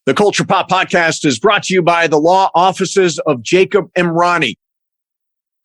The Culture Pop Podcast is brought to you by the law offices of Jacob Emrani.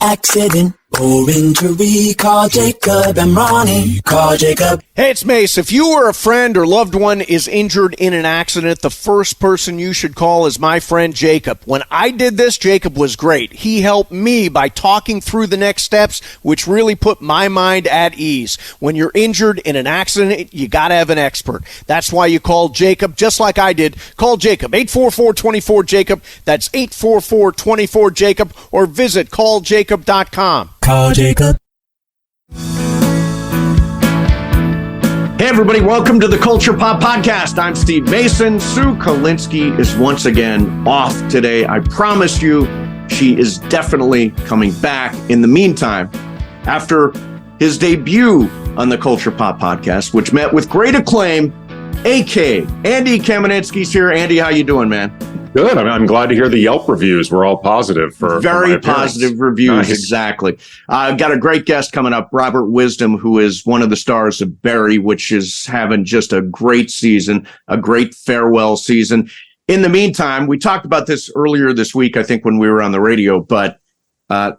Accident or injury, call Jacob Emrani. Call Jacob. Hey, it's Mace. If you or a friend or loved one is injured in an accident, the first person you should call is my friend Jacob. When I did this, Jacob was great. He helped me by talking through the next steps, which really put my mind at ease. When you're injured in an accident, you got to have an expert. That's why you call Jacob, just like I did. Call Jacob, 844-24-JACOB. That's 844-24-JACOB, or visit calljacob.com. Call Jacob. Hey, everybody. Welcome to the Culture Pop Podcast. I'm Steve Mason. Sue Kolinsky is once again off today. I promise you she is definitely coming back. In the meantime, after his debut on the Culture Pop Podcast, which met with great acclaim, AK Andy Kamenetzky's here. Andy, how you doing, man? Good. I'm glad to hear the Yelp reviews were all positive for very positive reviews. Nice. Exactly. I've got a great guest coming up, Robert Wisdom, who is one of the stars of Barry, which is having just a great season, a great farewell season. In the meantime, we talked about this earlier this week, I think, when we were on the radio, but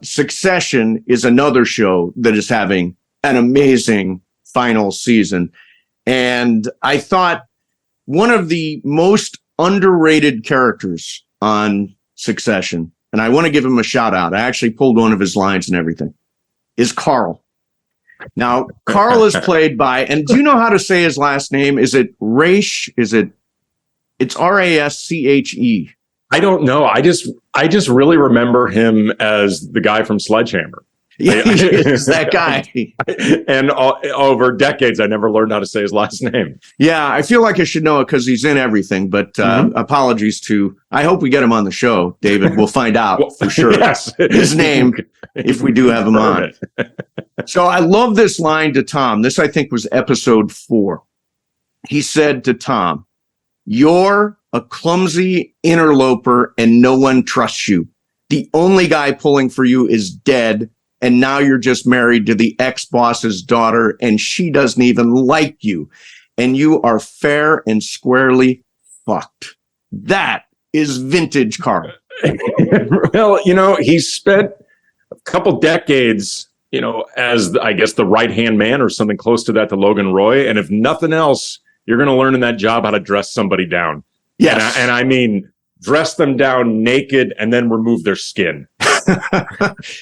Succession is another show that is having an amazing final season. And I thought one of the most underrated characters on Succession, and I want to give him a shout out. I actually pulled one of his lines and everything, is Carl. Now, Carl is played by, and do you know how to say his last name? Is it Rasche? It's Rasche? I don't know. I just really remember him as the guy from Sledgehammer. Yeah, he's that guy. And over decades, I never learned how to say his last name. Yeah, I feel like I should know it because he's in everything, but apologies to, I hope we get him on the show, David. We'll find out for sure. Yes. His name, if we do have him on. So I love this line to Tom. This, I think, was episode 4. He said to Tom, "You're a clumsy interloper and no one trusts you. The only guy pulling for you is dead. And now you're just married to the ex-boss's daughter, and she doesn't even like you. And you are fair and squarely fucked." That is vintage Carl. Well, he spent a couple decades, as, I guess, the right-hand man or something close to that to Logan Roy. And if nothing else, you're going to learn in that job how to dress somebody down. Yes. And I mean, dress them down naked and then remove their skin.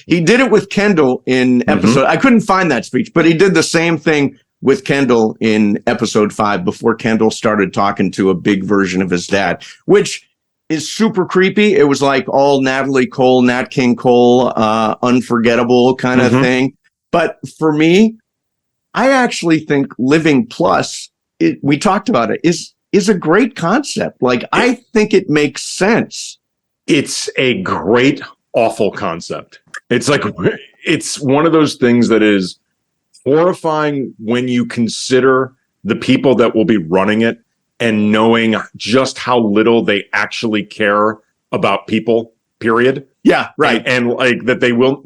He did it with Kendall in episode. I couldn't find that speech, but he did the same thing with Kendall in episode 5 before Kendall started talking to a big version of his dad, which is super creepy. It was like all Natalie Cole, Nat King Cole, unforgettable kind of thing. But for me, I actually think Living Plus, we talked about it, is a great concept. Like, I think it makes sense. It's a great awful concept. It's like, it's one of those things that is horrifying when you consider the people that will be running it and knowing just how little they actually care about people, period. Yeah, right. And like that they will.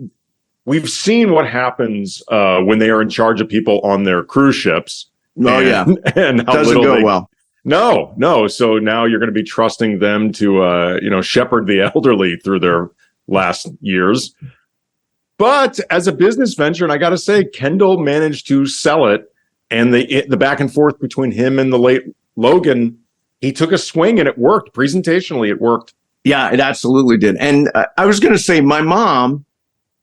We've seen what happens when they are in charge of people on their cruise ships. Oh, yeah. And how doesn't go well. No. So now you're going to be trusting them to, shepherd the elderly through their last years. But as a business venture, and I got to say, Kendall managed to sell it, and the back and forth between him and the late Logan, he took a swing and it worked. Presentationally, it worked. Yeah, it absolutely did. And I was going to say, my mom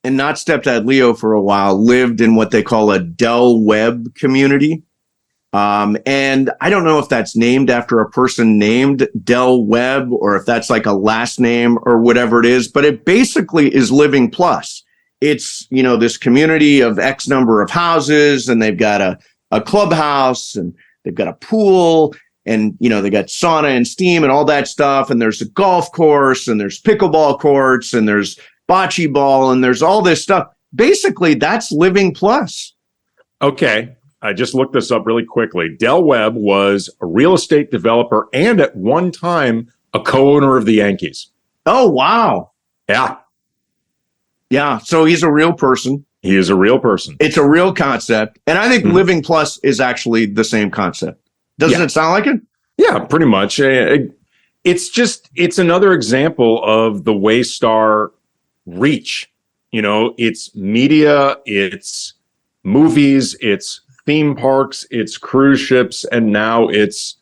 and not stepdad Leo for a while lived in what they call a Del Webb community. And I don't know if that's named after a person named Del Webb or if that's like a last name or whatever it is, but it basically is Living Plus. It's, this community of X number of houses, and they've got a clubhouse, and they've got a pool, and, they got sauna and steam and all that stuff. And there's a golf course, and there's pickleball courts, and there's bocce ball, and there's all this stuff. Basically, that's Living Plus. Okay. I just looked this up really quickly. Del Webb was a real estate developer and at one time a co-owner of the Yankees. Oh, wow. Yeah. Yeah. So he's a real person. He is a real person. It's a real concept. And I think Living Plus is actually the same concept. Doesn't it sound like it? Yeah, pretty much. it's another example of the way Star reach. It's media, it's movies, it's theme parks, it's cruise ships, and now it's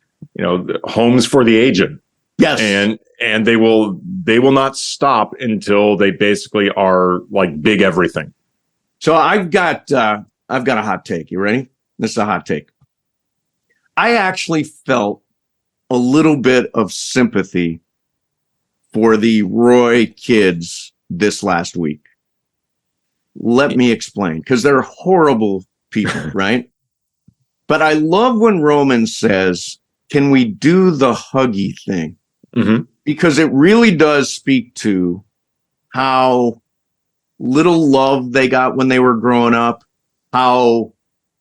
homes for the aged. Yes, and they will not stop until they basically are like big everything. So I've got a hot take. You ready? This is a hot take. I actually felt a little bit of sympathy for the Roy kids this last week. Let me explain, because they're horrible people, right? But I love when Roman says, "Can we do the huggy thing?" Mm-hmm. Because it really does speak to how little love they got when they were growing up, how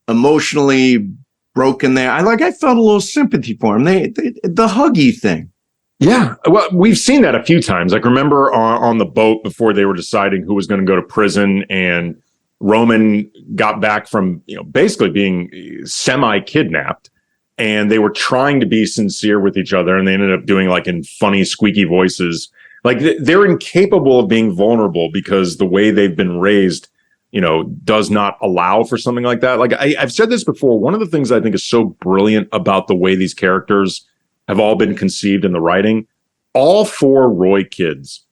emotionally broken they are. I felt a little sympathy for them. The huggy thing. Yeah, well, we've seen that a few times. Like, remember on the boat before they were deciding who was going to go to prison, and Roman got back from basically being semi-kidnapped, and they were trying to be sincere with each other, and they ended up doing like in funny, squeaky voices. Like, they're incapable of being vulnerable because the way they've been raised, does not allow for something like that. Like, I've said this before. One of the things I think is so brilliant about the way these characters have all been conceived in the writing, all four Roy kids,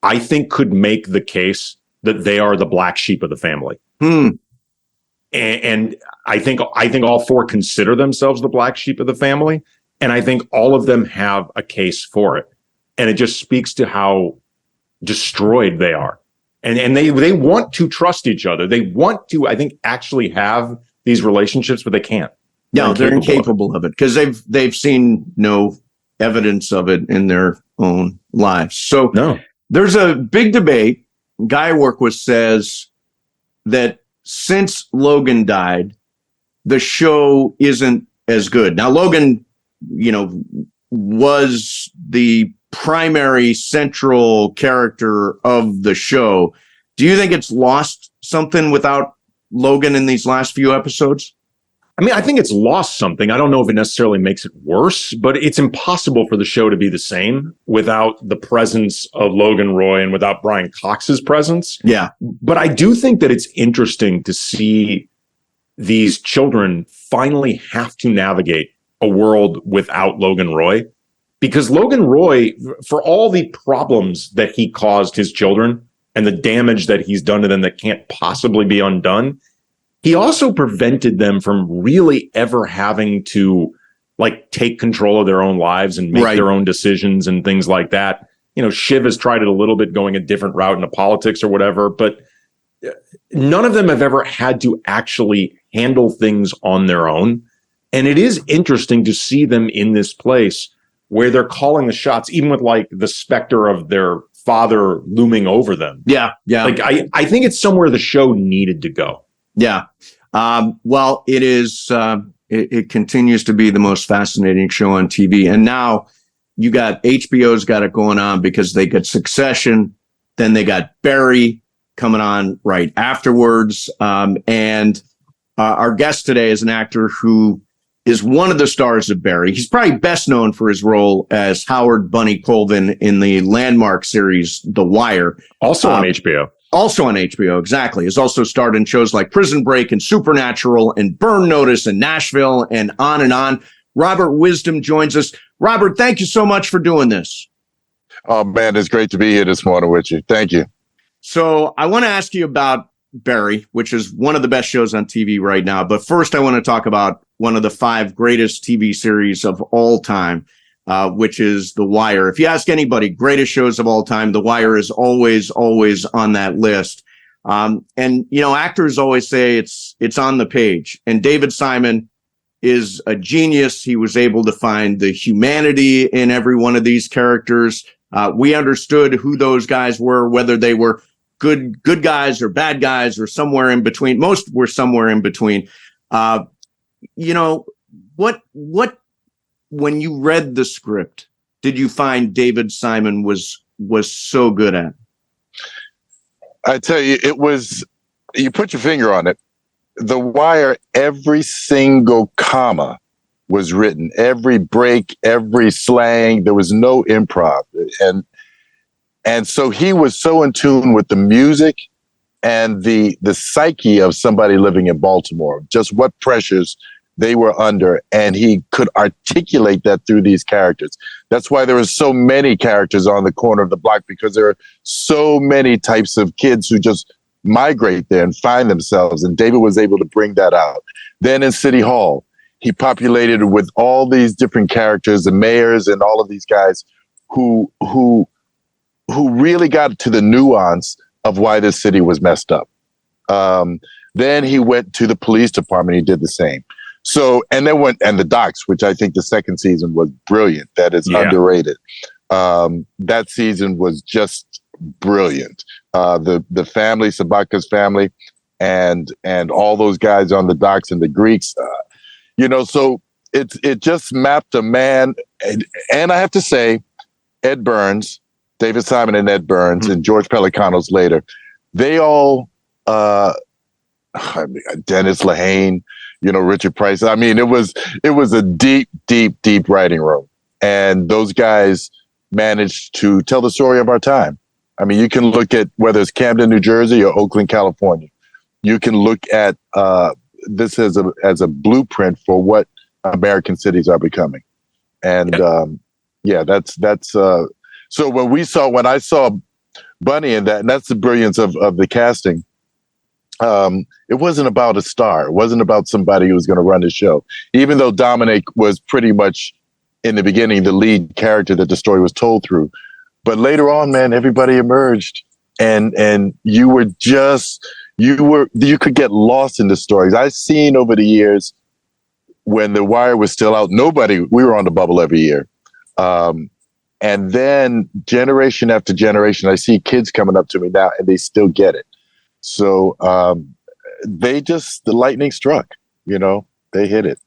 I think, could make the case that they are the black sheep of the family. And I think all four consider themselves the black sheep of the family. And I think all of them have a case for it. And it just speaks to how destroyed they are. And they want to trust each other. They want to, I think, actually have these relationships, but they can't. No, they're incapable of it because they've seen no evidence of it in their own lives. So there's a big debate. Guy I work with says that since Logan died, the show isn't as good. Now, Logan, was the primary central character of the show. Do you think it's lost something without Logan in these last few episodes? I mean, I think it's lost something. I don't know if it necessarily makes it worse, but it's impossible for the show to be the same without the presence of Logan Roy and without Brian Cox's presence. Yeah. But I do think that it's interesting to see these children finally have to navigate a world without Logan Roy, because Logan Roy, for all the problems that he caused his children and the damage that he's done to them that can't possibly be undone, he also prevented them from really ever having to take control of their own lives and make their own decisions and things like that. Shiv has tried it a little bit, going a different route into politics or whatever, but none of them have ever had to actually handle things on their own. And it is interesting to see them in this place where they're calling the shots, even with the specter of their father looming over them. Yeah. Yeah. I think it's somewhere the show needed to go. Yeah. Well, it is, it continues to be the most fascinating show on TV. And now you got HBO's got it going on because they got Succession. Then they got Barry coming on right afterwards. And our guest today is an actor who is one of the stars of Barry. He's probably best known for his role as Howard Bunny Colvin in the landmark series, The Wire. Also on HBO. Also on HBO, exactly. Has also starred in shows like Prison Break and Supernatural and Burn Notice and Nashville and on and on. Robert Wisdom joins us. Robert, thank you so much for doing this. Oh, man, it's great to be here this morning with you. Thank you. So I want to ask you about Barry, which is one of the best shows on TV right now. But first, I want to talk about one of the 5 greatest TV series of all time, which is The Wire. If you ask anybody, greatest shows of all time, The Wire is always, always on that list. And, actors always say it's on the page. And David Simon is a genius. He was able to find the humanity in every one of these characters. We understood who those guys were, whether they were good guys or bad guys or somewhere in between. Most were somewhere in between. What when you read the script, did you find David Simon was so good at? I tell you, you put your finger on it. The Wire, every single comma was written. Every break, every slang, there was no improv. And so he was so in tune with the music and the psyche of somebody living in Baltimore, just what pressures they were under, and he could articulate that through these characters. That's why there are so many characters on the corner of the block, because there are so many types of kids who just migrate there and find themselves, and David was able to bring that out. Then in City Hall, he populated with all these different characters, the mayors and all of these guys who really got to the nuance of why this city was messed up. Then he went to the police department. He did the same. So, and then and the docks, which I think the second season was brilliant. That is underrated. That season was just brilliant. The family, Sabaka's family, and all those guys on the docks and the Greeks, so it just mapped a man. And I have to say, Ed Burns, David Simon and Ed Burns, and George Pelicanos later, they all, Dennis Lehane, Richard Price. I mean, it was a deep, deep, deep writing room. And those guys managed to tell the story of our time. I mean, you can look at whether it's Camden, New Jersey or Oakland, California. You can look at this as a blueprint for what American cities are becoming. And that's so when I saw Bunny in that, and that's the brilliance of the casting. It wasn't about a star. It wasn't about somebody who was going to run the show. Even though Dominic was pretty much in the beginning the lead character that the story was told through, but later on, man, everybody emerged, and you could get lost in the stories. I've seen over the years when The Wire was still out. We were on the bubble every year. And then generation after generation, I see kids coming up to me now and they still get it. So the lightning struck, they hit it.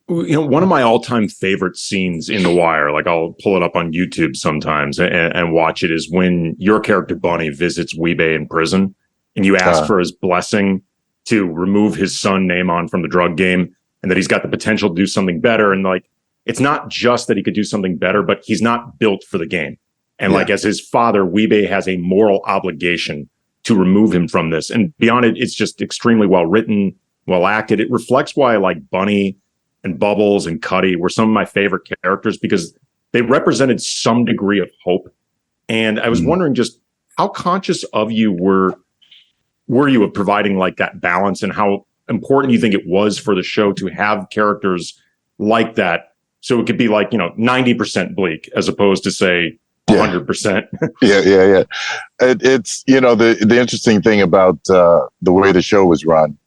One of my all-time favorite scenes in The Wire, like I'll pull it up on YouTube sometimes and watch it, is when your character Bunny visits Weebay in prison and you ask for his blessing to remove his son Naaman from the drug game, and that he's got the potential to do something better. And it's not just that he could do something better, but he's not built for the game. And as his father, Weebay has a moral obligation to remove him from this. And beyond it, it's just extremely well written, well acted. It reflects why I like Bunny and Bubbles and Cuddy were some of my favorite characters, because they represented some degree of hope. And I was wondering just how conscious of you were you of providing that balance, and how important you think it was for the show to have characters like that, so it could be 90% bleak as opposed to say 100%. Yeah. It's the interesting thing about the way the show was run.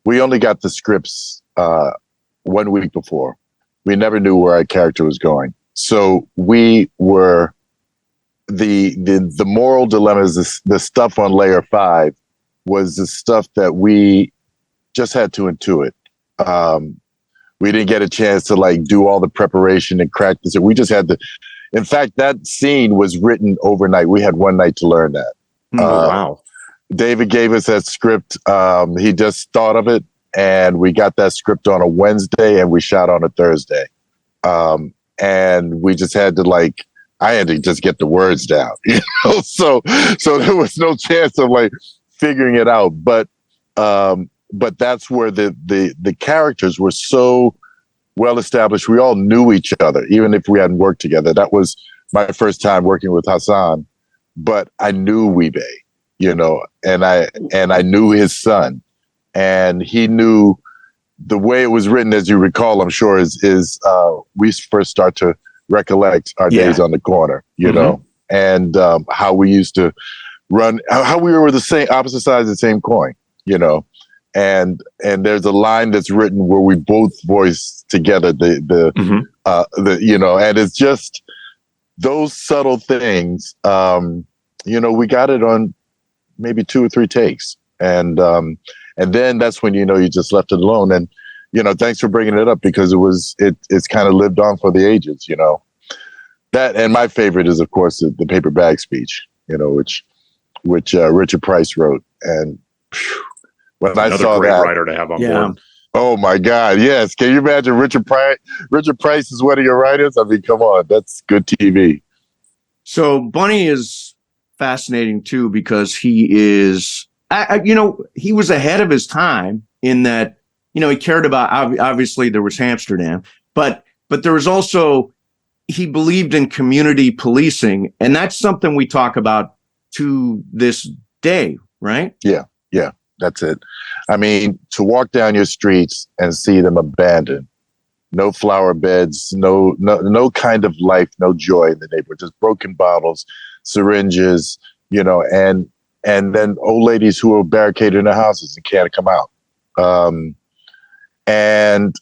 We only got the scripts 1 week before. We never knew where our character was going. So we were the moral dilemmas. The stuff on layer 5 was the stuff that we just had to intuit. We didn't get a chance to do all the preparation and crack this. We just had to. In fact, that scene was written overnight. We had one night to learn that. Wow. David gave us that script. He just thought of it, and we got that script on a Wednesday, and we shot on a Thursday. And we just had to I had to just get the words down, So there was no chance of figuring it out. But that's where the characters were so well established. We all knew each other, even if we hadn't worked together. That was my first time working with Hassan, but I knew Weebay, and I knew his son, and he knew the way it was written, as you recall, I'm sure, is we first start to recollect our days on the corner, and how we used to run, how we were the same, opposite sides of the same coin, and there's a line that's written where we both voice together and it's just those subtle things. We got it on maybe 2 or 3 takes, and then that's when you just left it alone. And thanks for bringing it up, because it's kind of lived on for the ages. That, and my favorite is of course the paper bag speech, which Richard Price wrote, and when Another I saw great that, writer to have on board. Oh my God! Yes, can you imagine Richard Price? Richard Price is one of your writers. I mean, come on, that's good TV. So Bunny is fascinating too because he is, he was ahead of his time in that, he cared about, obviously there was Amsterdam, but there was also, he believed in community policing, and that's something we talk about to this day, right? Yeah, that's it. I mean, to walk down your streets and see them abandoned, no flower beds, no kind of life, no joy in the neighborhood, just broken bottles, syringes, and then old ladies who are barricaded in their houses and can't come out. And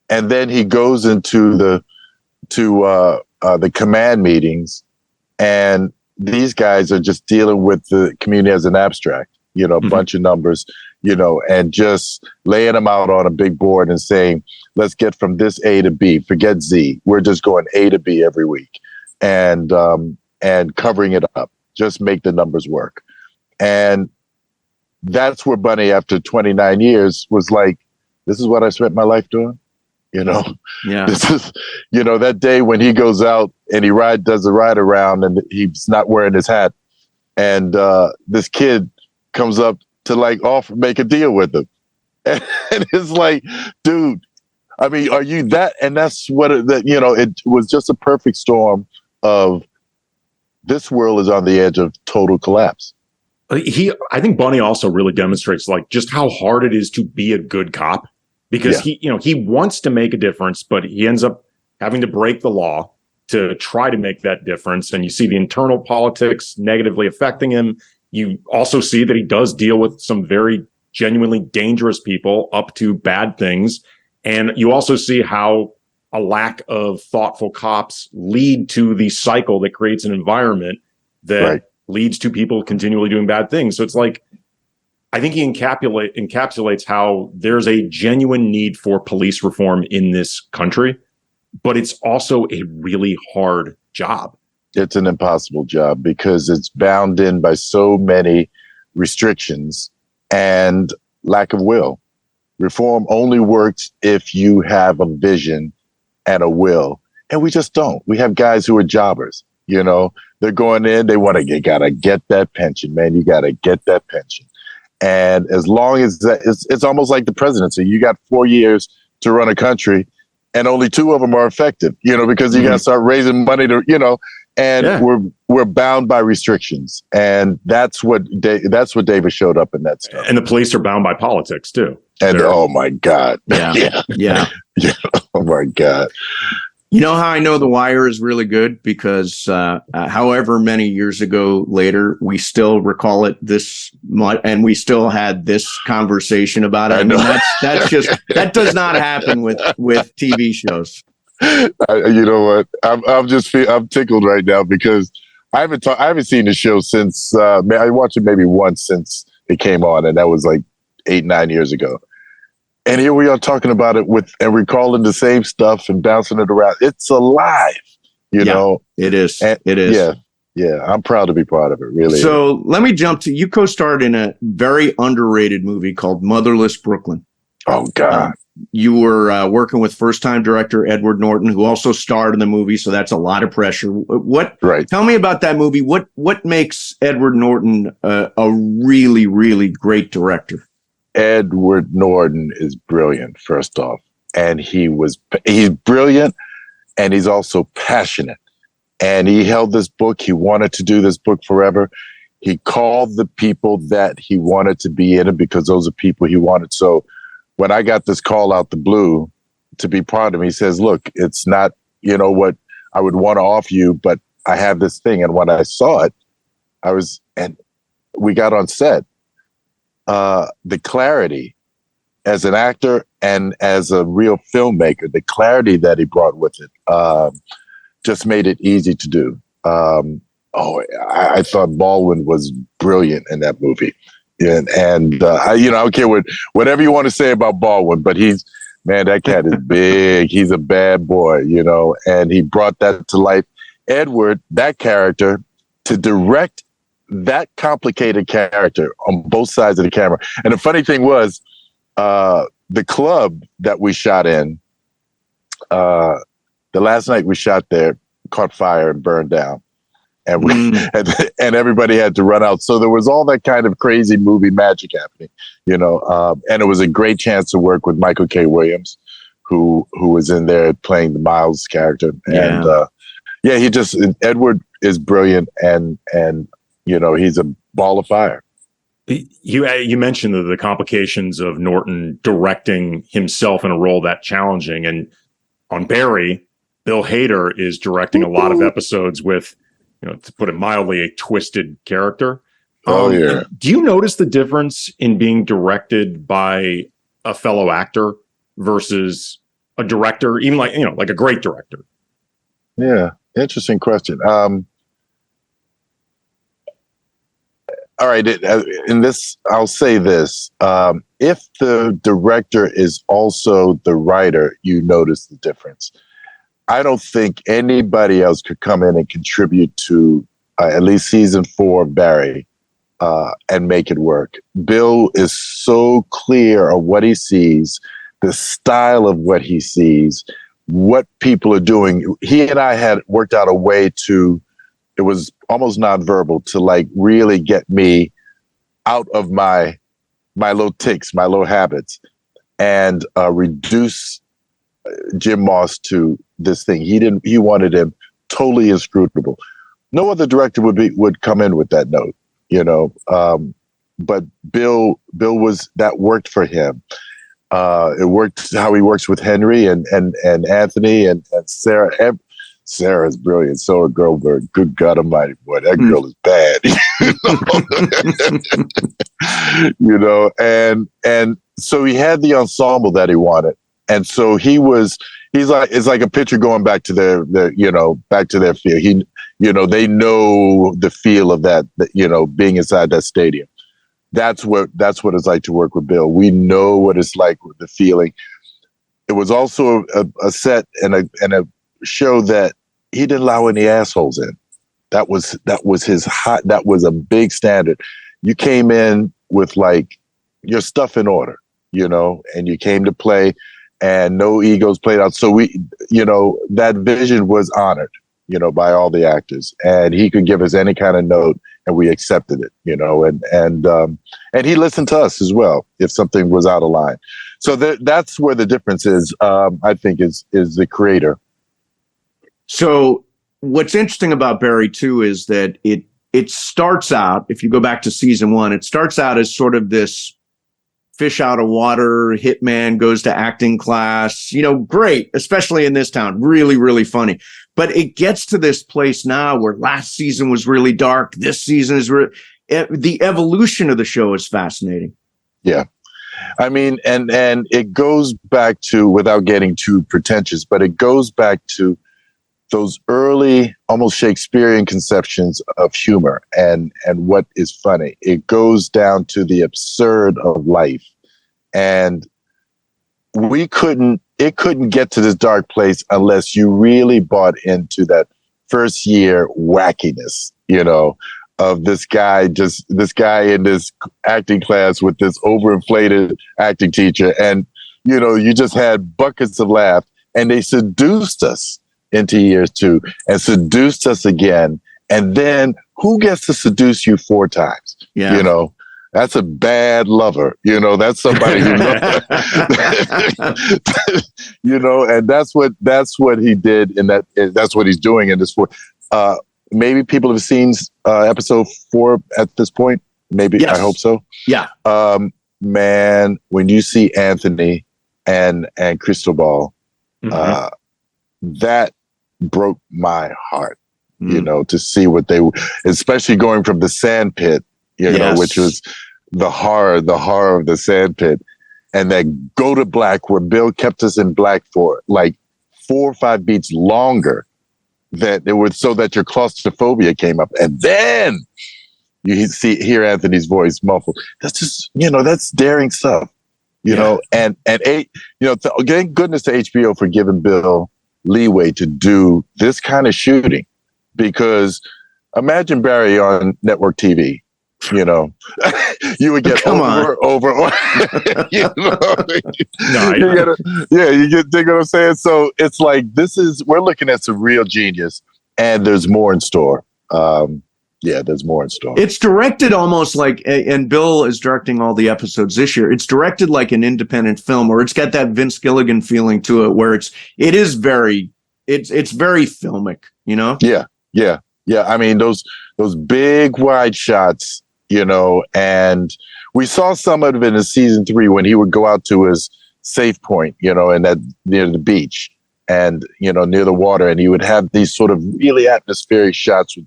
then he goes into the command meetings, and these guys are just dealing with the community as an abstract, a bunch of numbers, and just laying them out on a big board and saying, let's get from this A to B, forget Z. We're just going A to B every week, and covering it up, just make the numbers work. And that's where Bunny, after 29 years, was like, this is what I spent my life doing. Yeah. This is, that day when he goes out and he does a ride around and he's not wearing his hat. And this kid comes up to make a deal with him. And it's like, dude, I mean, are you that? And that's what, it was just a perfect storm of this world is on the edge of total collapse. I think Bunny also really demonstrates just how hard it is to be a good cop. Because he wants to make a difference, but he ends up having to break the law to try to make that difference. And you see the internal politics negatively affecting him. You also see that he does deal with some very genuinely dangerous people up to bad things. And you also see how a lack of thoughtful cops lead to the cycle that creates an environment that leads to people continually doing bad things. So it's I think he encapsulates how there's a genuine need for police reform in this country, but it's also a really hard job. It's an impossible job because it's bound in by so many restrictions and lack of will. Reform only works if you have a vision and a will. And we just don't. We have guys who are jobbers, they're going in, you gotta get that pension, man. You gotta get that pension. And as long as that, it's almost like the presidency. You got 4 years to run a country, and only 2 of them are effective. Because you got to start raising money to, and we're bound by restrictions, and that's what David showed up in that stuff. And the police are bound by politics too. And oh my God, yeah. Oh my God. You know how I know The Wire is really good? Because however many years ago later, we still recall it this much, and we still had this conversation about it. I mean, that's just, that does not happen with TV shows. You know what? I'm tickled right now because I haven't seen the show since I watched it maybe once since it came on, and that was 8-9 years ago. And here we are talking about it and recalling the same stuff and bouncing it around. It's alive, you know. It is. And, it is. Yeah. I'm proud to be part of it, really. So let me jump to, you co-starred in a very underrated movie called Motherless Brooklyn. Oh, God. You were working with first-time director Edward Norton, who also starred in the movie, so that's a lot of pressure. Tell me about that movie. What makes Edward Norton a really, really great director? Edward Norton is brilliant, first off. And he's brilliant, and he's also passionate. And he held this book. He wanted to do this book forever. He called the people that he wanted to be in it because those are people he wanted. So when I got this call out the blue to be part of it, he says, look, it's not, what I would want to offer you, but I have this thing. And when I saw it, and we got on set. The clarity as an actor and as a real filmmaker, the clarity that he brought with it just made it easy to do. I thought Baldwin was brilliant in that movie. And I don't care whatever you want to say about Baldwin, but that cat is big. He's a bad boy, and he brought that to life. Edward, that character, to direct that complicated character on both sides of the camera. And the funny thing was, the club that we shot in, the last night we shot there, caught fire and burned down. And and everybody had to run out. So there was all that kind of crazy movie magic happening, and it was a great chance to work with Michael K. Williams, who was in there playing the Miles character. And Edward is brilliant, and he's a ball of fire. You mentioned the complications of Norton directing himself in a role that challenging, and on Barry, Bill Hader is directing a lot of episodes with, to put it mildly, a twisted character. Do you notice the difference in being directed by a fellow actor versus a director, even like a great director? Yeah, interesting question. All right, in this, I'll say this. If the director is also the writer, you notice the difference. I don't think anybody else could come in and contribute to at least season 4 of Barry and make it work. Bill is so clear of what he sees, the style of what he sees, what people are doing. He and I had worked out a way to, it was almost nonverbal, to like really get me out of my little tics, my little habits, and reduce Jim Moss to this thing. He wanted him totally inscrutable. No other director would come in with that note, but Bill was, that worked for him. It worked how he works with Henry and Anthony and Sarah. Sarah's brilliant. So is Goldberg. Good God Almighty, boy, that girl is bad. And so he had the ensemble that he wanted. And so it's like a pitcher going back to their back to their field. They know the feel of that, being inside that stadium. That's what it's like to work with Bill. We know what it's like with the feeling. It was also a set and a show that he didn't allow any assholes in. That was that was a big standard. You came in with like your stuff in order, and you came to play, and no egos played out. So that vision was honored, by all the actors, and he could give us any kind of note and we accepted it, and he listened to us as well if something was out of line. So that's where the difference is, I think, is the creator. So what's interesting about Barry too is that it starts out, if you go back to season 1, it starts out as sort of this fish out of water, hitman goes to acting class, great, especially in this town, really, really funny. But it gets to this place now where last season was really dark. This season is the evolution of the show is fascinating. Yeah. I mean, and it goes back to, without getting too pretentious, but it goes back to those early, almost Shakespearean conceptions of humor and what is funny. It goes down to the absurd of life. And it couldn't get to this dark place unless you really bought into that first year wackiness, of this guy in this acting class with this overinflated acting teacher. And, you just had buckets of laugh, and they seduced us into years 2 and seduced us again. And then who gets to seduce you 4 times? Yeah. That's a bad lover. That's somebody who and that's what he did in that. That's what he's doing in this 4. Maybe people have seen episode 4 at this point. Maybe. Yes. I hope so. Yeah. Man, when you see Anthony and Cristobal, that broke my heart, to see what they were, especially going from the sand pit, which was the horror of the sand pit, and then go to black, where Bill kept us in black for like 4 or 5 beats longer, that it was so that your claustrophobia came up, and then you hear Anthony's voice muffled. That's just, that's daring stuff, and thank goodness to HBO for giving Bill leeway to do this kind of shooting, because imagine Barry on network TV. You know, you would get Come on. over. You know, No, you gotta, yeah, you get, dig what I'm saying? So it's like, we're looking at some real genius, and there's more in store. Yeah, there's more in store. It's directed almost like, and Bill is directing all the episodes this year. It's directed like an independent film, or it's got that Vince Gilligan feeling to it, where it's very filmic, you know? Yeah. I mean, those big wide shots, you know, and we saw some of it in season 3 when he would go out to his safe point, you know, and that near the beach and, you know, near the water, and he would have these sort of really atmospheric shots with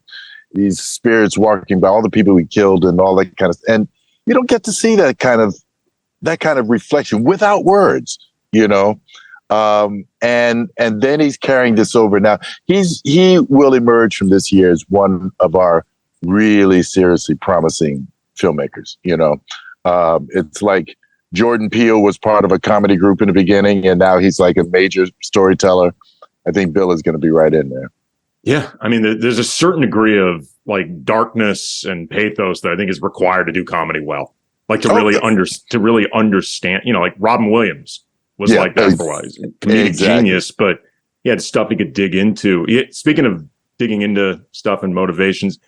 these spirits walking by, all the people he killed and all that kind of, and you don't get to see that kind of reflection without words, you know. And then he's carrying this over. Now he will emerge from this year as one of our really seriously promising filmmakers. You know, it's like Jordan Peele was part of a comedy group in the beginning, and now he's like a major storyteller. I think Bill is going to be right in there. Yeah, I mean, there's a certain degree of like darkness and pathos that I think is required to do comedy well, like to really understand. You know, like Robin Williams was like that for a while. He's a comedic genius, but he had stuff he could dig into. Speaking of digging into stuff and motivations,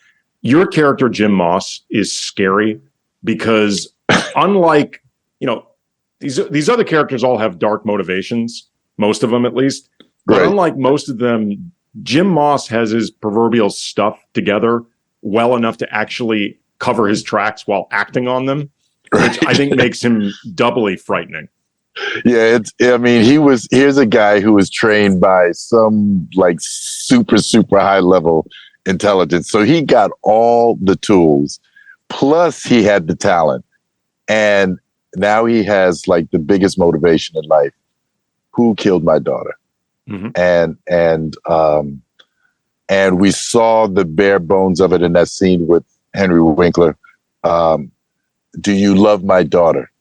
your character Jim Moss is scary because unlike, you know, these other characters all have dark motivations, most of them at least, but unlike most of them, Jim Moss has his proverbial stuff together well enough to actually cover his tracks while acting on them, which I think makes him doubly frightening. Yeah, here's a guy who was trained by some like super high level intelligence. So he got all the tools, plus he had the talent. And now he has like the biggest motivation in life. Who killed my daughter? Mm-hmm. And we saw the bare bones of it in that scene with Henry Winkler. Do you love my daughter?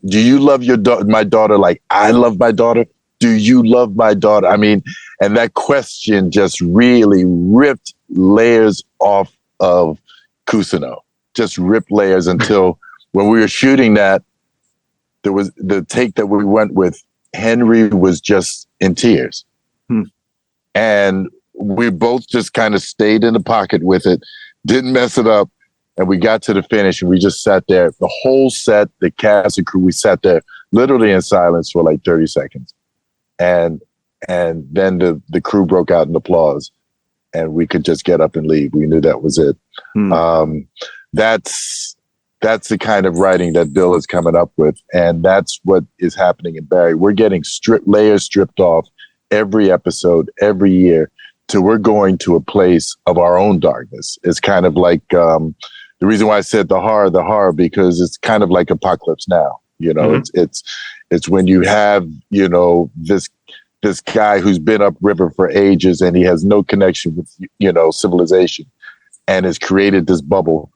Do you love my daughter like I love my daughter? Do you love my daughter? I mean, and that question just really ripped layers off of Cousineau. Just ripped layers until when we were shooting that, there was the take that we went with. Henry was just in tears. And we both just kind of stayed in the pocket with it, didn't mess it up. And we got to the finish and we just sat there. The whole set, the cast and crew, we sat there literally in silence for like 30 seconds. And then the crew broke out in applause and we could just get up and leave. We knew that was it. That's the kind of writing that Bill is coming up with. And that's what is happening in Barry. We're getting layers stripped off every episode, every year, till we're going to a place of our own darkness. It's kind of like the reason why I said the horror, because it's kind of like Apocalypse Now. You know, it's when you have, you know, this guy who's been upriver for ages and he has no connection with, you know, civilization and has created this bubble.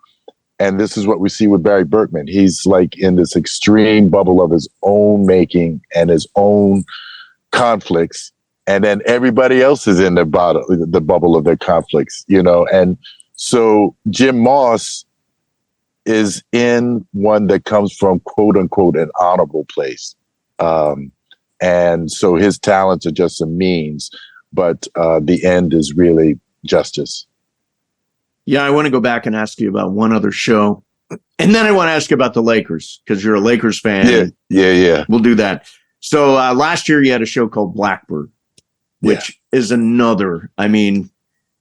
And this is what we see with Barry Berkman. He's like in this extreme bubble of his own making and his own conflicts. And then everybody else is in the bubble of their conflicts, you know. And so Jim Moss is in one that comes from, quote unquote, an honorable place. And so his talents are just a means, but the end is really justice. Yeah, I want to go back and ask you about one other show. And then I want to ask you about the Lakers, because you're a Lakers fan. Yeah. We'll do that. So last year you had a show called Blackbird, which is another, I mean,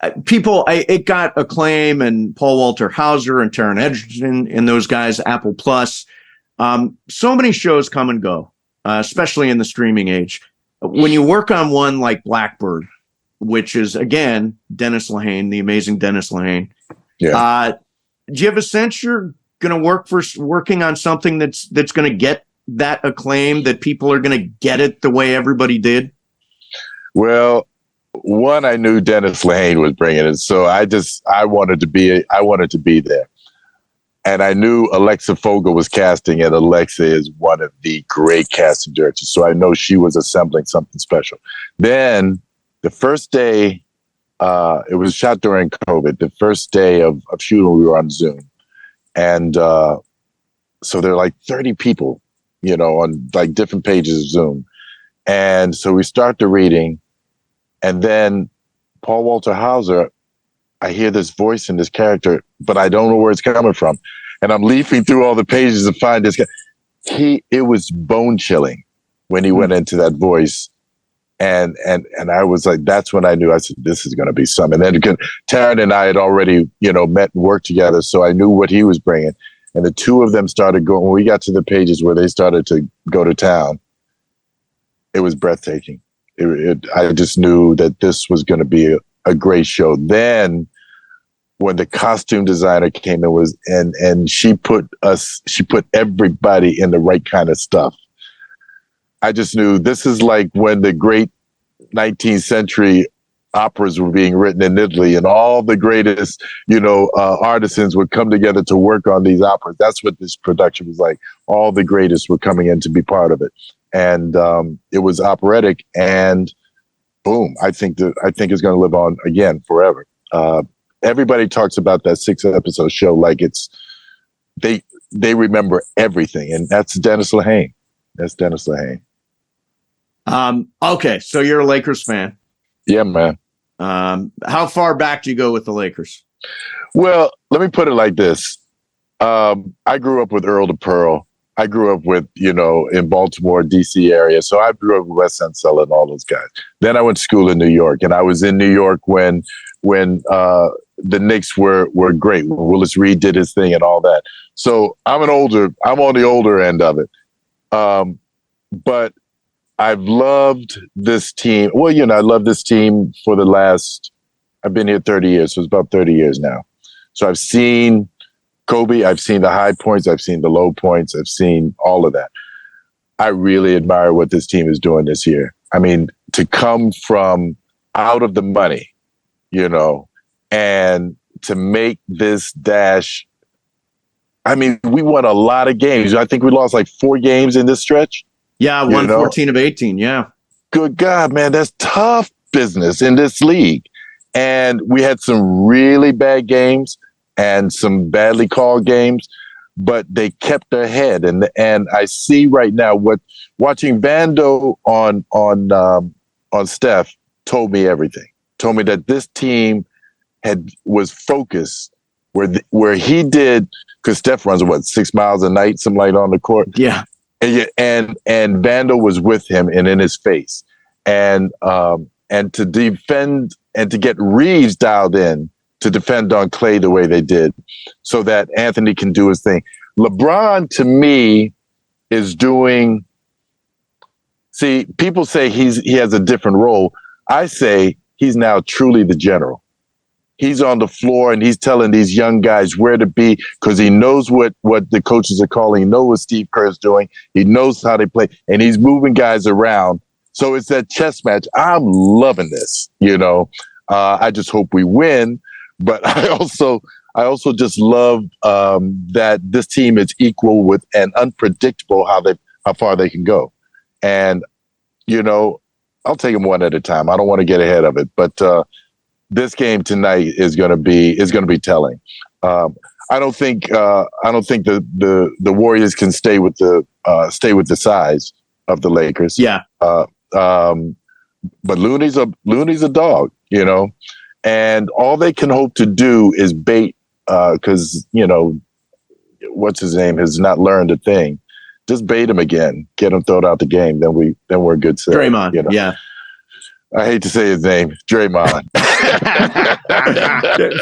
it got acclaim, and Paul Walter Hauser and Taron Egerton and those guys, Apple Plus. So many shows come and go, especially in the streaming age. When you work on one like Blackbird, which is, again, Dennis Lehane, the amazing Dennis Lehane. Yeah. Do you have a sense you're going to working on something that's going to get that acclaim, that people are going to get it the way everybody did? Well, one, I knew Dennis Lehane was bringing it, so I wanted to be there. And I knew Alexa Fogel was casting, and Alexa is one of the great casting directors, so I know she was assembling something special. Then the first day, it was shot during COVID. The first day of shooting, we were on Zoom. And so there are like 30 people, on like different pages of Zoom. And so we start the reading, and then Paul Walter Hauser, I hear this voice in this character, but I don't know where it's coming from. And I'm leafing through all the pages to find this guy. It was bone chilling when he went into that voice. And I was like, that's when I knew. I said, this is going to be something. And then Taryn and I had already, met and worked together. So I knew what he was bringing. And the two of them started going, when we got to the pages where they started to go to town, it was breathtaking. I just knew that this was going to be a great show. Then when the costume designer came in and she put everybody in the right kind of stuff. I just knew this is like when the great 19th century operas were being written in Italy, and all the greatest, artisans would come together to work on these operas. That's what this production was like. All the greatest were coming in to be part of it. And it was operatic, and boom, I think it's going to live on again forever. Everybody talks about that 6-episode show like they remember everything, and that's Dennis Lehane. That's Dennis Lehane. Okay, so you're a Lakers fan. Yeah, man. How far back do you go with the Lakers? Well, let me put it like this. I grew up with Earl to Pearl. I grew up with, in Baltimore, D.C. area. So I grew up with Wes Unseld and all those guys. Then I went to school in New York, and I was in New York when the Knicks were great. When Willis Reed did his thing and all that. So I'm on the older end of it. But I've loved this team. Well, I love this team for I've been here 30 years. So it's about 30 years now. So I've seen Kobe, I've seen the high points, I've seen the low points, I've seen all of that. I really admire what this team is doing this year. I mean, to come from out of the money, and to make this dash. I mean, we won a lot of games. I think we lost like 4 games in this stretch. Yeah, won 14 of 18, yeah. Good God, man, that's tough business in this league. And we had some really bad games and some badly called games, but they kept their head. And I see right now watching Vando on Steph told me everything. Told me that this team was focused where he did, because Steph runs 6 miles a night, something like that on the court. Yeah. And Vando was with him and in his face. And to defend and to get Reeves dialed in to defend on Clay the way they did, so that Anthony can do his thing. LeBron, to me, is doing. See, people say he has a different role. I say he's now truly the general. He's on the floor and he's telling these young guys where to be, because he knows what the coaches are calling. He knows what Steve Kerr's doing. He knows how they play, and he's moving guys around. So it's that chess match. I'm loving this. I just hope we win. But I also just love that this team is equal with and unpredictable how far they can go. And, I'll take them one at a time. I don't want to get ahead of it, but this game tonight is going to be telling. I don't think the Warriors can stay with the size of the Lakers. Yeah. But Looney's a dog, and all they can hope to do is bait, because what's his name has not learned a thing. Just bait him again, get him thrown out the game. Then we're good. Draymond, yeah. I hate to say his name, Draymond.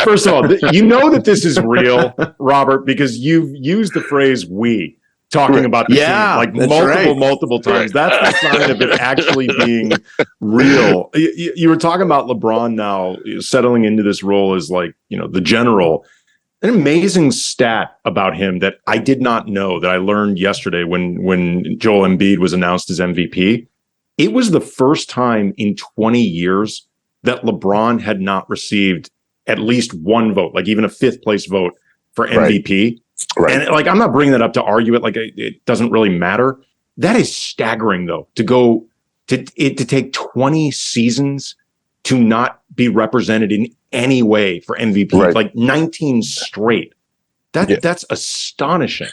First of all, that this is real, Robert, because you've used the phrase "we" talking about the team multiple times. Right. That's the sign of it actually being real. You were talking about LeBron now settling into this role as the general. An amazing stat about him that I did not know, that I learned yesterday when Joel Embiid was announced as MVP. It was the first time in 20 years that LeBron had not received at least one vote, like even a 5th place vote for MVP. Right. And I'm not bringing that up to argue it, it doesn't really matter. That is staggering, though, to take 20 seasons to not be represented in any way for MVP, 19 straight. That's astonishing.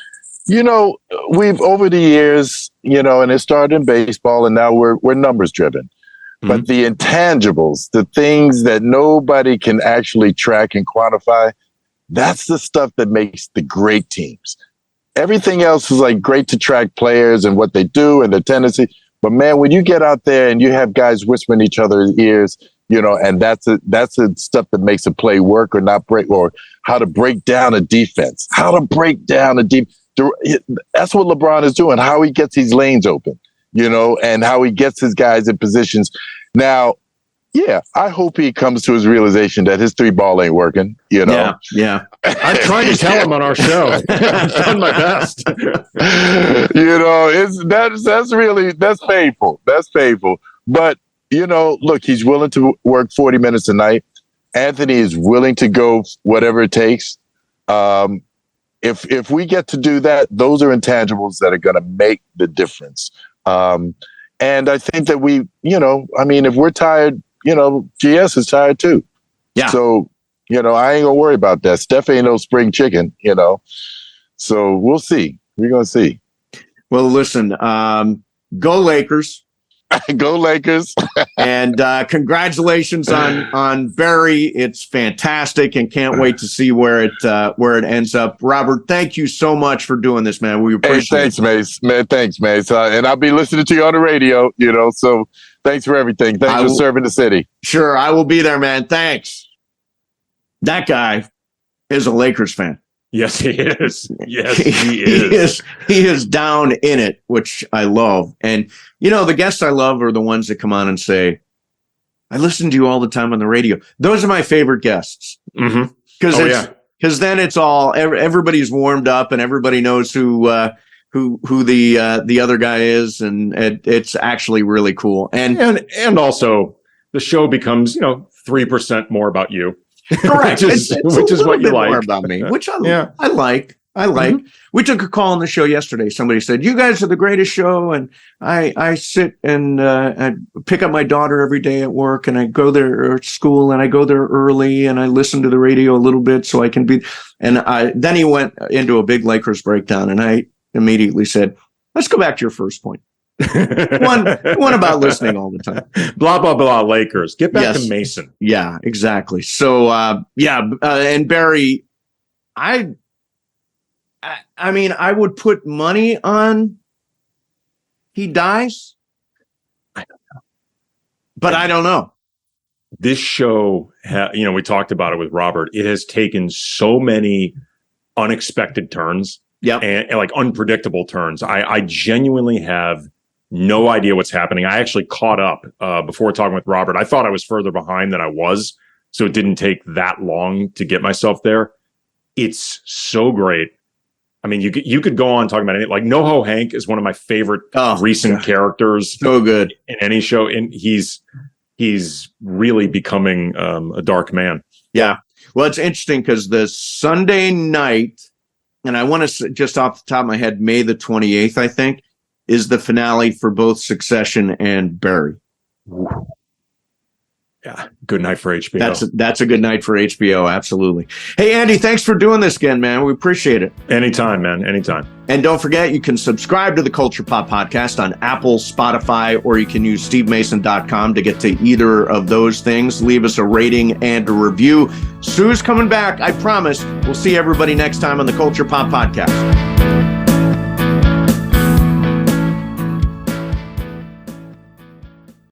We've over the years, and it started in baseball, and now we're numbers driven. Mm-hmm. But the intangibles, the things that nobody can actually track and quantify, that's the stuff that makes the great teams. Everything else is like great to track players and what they do and their tendency. But man, when you get out there and you have guys whispering each other's ears, and that's the stuff that makes a play work or not break, or how to break down a defense, That's what LeBron is doing, how he gets these lanes open, and how he gets his guys in positions. Now, yeah, I hope he comes to his realization that his 3-ball ain't working, Yeah. I've tried to tell him on our show. I've done my best. That's painful. That's painful. But, look, he's willing to work 40 minutes a night. Anthony is willing to go whatever it takes. If we get to do that, those are intangibles that are going to make the difference. And I think that if we're tired, GS is tired too. Yeah. So, I ain't gonna worry about that. Steph ain't no spring chicken, So we'll see. We're gonna see. Well, listen, go Lakers. Go Lakers. And congratulations on Barry. It's fantastic and can't wait to see where it ends up. Robert, thank you so much for doing this, man. We appreciate it. Mace. Man, thanks, Mace. And I'll be listening to you on the radio, so thanks for everything. Thanks for serving the city. Sure, I will be there, man. Thanks. That guy is a Lakers fan. Yes, he is. Yes, he is. He is down in it, which I love. And, the guests I love are the ones that come on and say, I listen to you all the time on the radio. Those are my favorite guests. Mm-hmm. Because then it's all, everybody's warmed up and everybody knows who the other guy is. And it's actually really cool. And also the show becomes, 3% more about you. Correct. which is what you like. More about me, which I like. Mm-hmm. We took a call on the show yesterday. Somebody said, you guys are the greatest show. And I sit and I pick up my daughter every day at work and I go there at school and I go there early and I listen to the radio a little bit so I can be. And then he went into a big Lakers breakdown and I immediately said, let's go back to your first point. one about listening all the time. Blah, blah, blah, Lakers. Get back to Mason. Yeah, exactly. So, and Barry, I mean, I would put money on he dies. I don't know. But I don't know. This show, we talked about it with Robert. It has taken so many unexpected turns. Yeah, and like unpredictable turns. I genuinely have no idea what's happening. I actually caught up before talking with Robert. I thought I was further behind than I was, so it didn't take that long to get myself there. It's so great. I mean, you could go on talking about it. Like NoHo Hank is one of my favorite recent characters. So good in any show, and he's really becoming a dark man. Yeah. Well, it's interesting because the Sunday night, and I want to just off the top of my head, May the 28th, I think, is the finale for both Succession and Barry. Yeah, good night for HBO. That's a good night for HBO, absolutely. Hey, Andy, thanks for doing this again, man. We appreciate it. Anytime, man, anytime. And don't forget, you can subscribe to the Culture Pop Podcast on Apple, Spotify, or you can use stevemason.com to get to either of those things. Leave us a rating and a review. Sue's coming back, I promise. We'll see everybody next time on the Culture Pop Podcast.